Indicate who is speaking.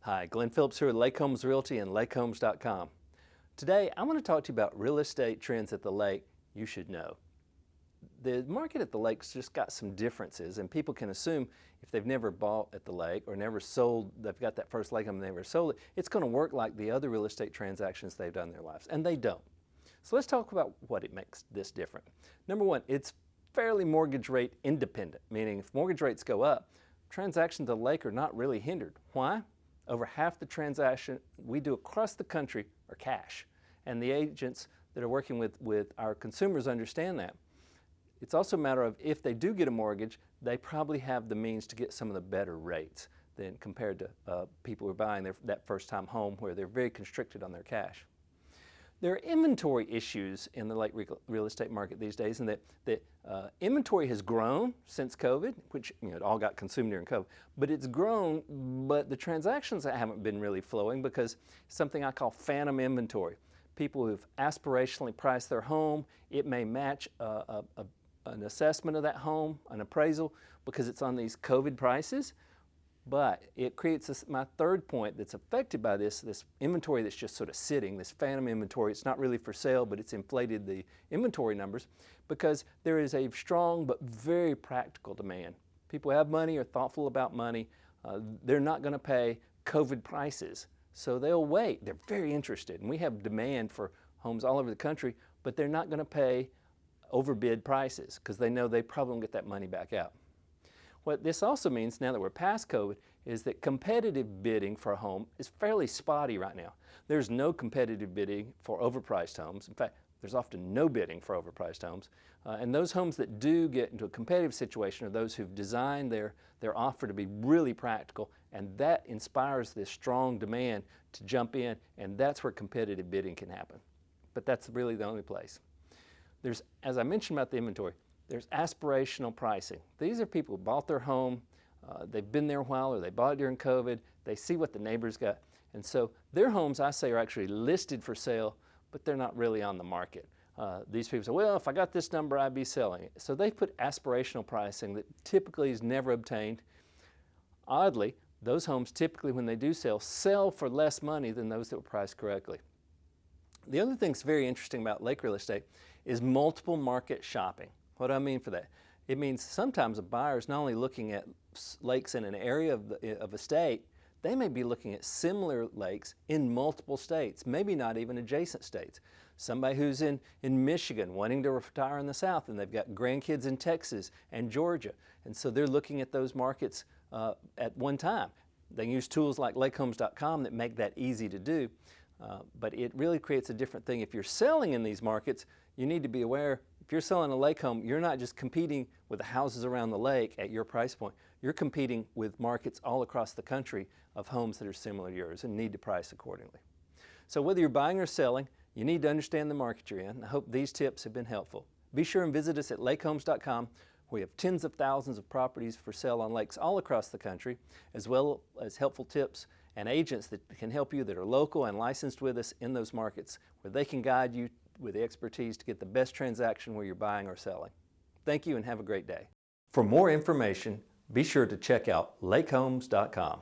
Speaker 1: Hi, Glenn Phillips here with Lake Homes Realty and lakehomes.com. Today, I want to talk to you about real estate trends at the lake you should know. The market at the lake's just got some differences, and people can assume if they've never bought at the lake or never sold, they've got that first lake home and they never sold it, it's going to work like the other real estate transactions they've done in their lives, and they don't. So let's talk about what it makes this different. Number one, it's fairly mortgage rate independent, meaning if mortgage rates go up, transactions at the lake are not really hindered. Why? Over half the transaction we do across the country are cash, and the agents that are working with our consumers understand that. It's also a matter of if they do get a mortgage, they probably have the means to get some of the better rates than compared to people who are buying that first-time home where they're very constricted on their cash. There are inventory issues in the lake real estate market these days, and that inventory has grown since COVID, which it all got consumed during COVID, but it's grown, but the transactions haven't been really flowing because something I call phantom inventory. People who've aspirationally priced their home, it may match an assessment of that home, an appraisal, because it's on these COVID prices. But it creates my third point that's affected by this inventory that's just sort of sitting, this phantom inventory. It's not really for sale, but it's inflated the inventory numbers because there is a strong but very practical demand. People who have money, are thoughtful about money. They're not going to pay COVID prices, so they'll wait. They're very interested, and we have demand for homes all over the country, but they're not going to pay overbid prices because they know they probably won't get that money back out. What this also means, now that we're past COVID, is that competitive bidding for a home is fairly spotty right now. There's no competitive bidding for overpriced homes. In fact, there's often no bidding for overpriced homes. And those homes that do get into a competitive situation are those who've designed their offer to be really practical, and that inspires this strong demand to jump in, and that's where competitive bidding can happen. But that's really the only place. There's, as I mentioned about the inventory, there's aspirational pricing. These are people who bought their home, they've been there a while, or they bought it during COVID, they see what the neighbors got, and so their homes, I say, are actually listed for sale, but they're not really on the market. These people say, well, if I got this number, I'd be selling it. So they put aspirational pricing that typically is never obtained. Oddly, those homes typically, when they do sell for less money than those that were priced correctly. The other thing that's very interesting about lake real estate is multiple market shopping. What do I mean for that? It means sometimes a buyer is not only looking at lakes in an area of a state, they may be looking at similar lakes in multiple states, maybe not even adjacent states. Somebody who's in Michigan wanting to retire in the South, and they've got grandkids in Texas and Georgia, and so they're looking at those markets at one time. They use tools like lakehomes.com that make that easy to do, but it really creates a different thing. If you're selling in these markets, you need to be aware, if you're selling a lake home, you're not just competing with the houses around the lake at your price point. You're competing with markets all across the country of homes that are similar to yours and need to price accordingly. So whether you're buying or selling, you need to understand the market you're in. I hope these tips have been helpful. Be sure and visit us at lakehomes.com. We have tens of thousands of properties for sale on lakes all across the country, as well as helpful tips and agents that can help you that are local and licensed with us in those markets where they can guide you with the expertise to get the best transaction where you're buying or selling. Thank you and have a great day. For more information, be sure to check out lakehomes.com.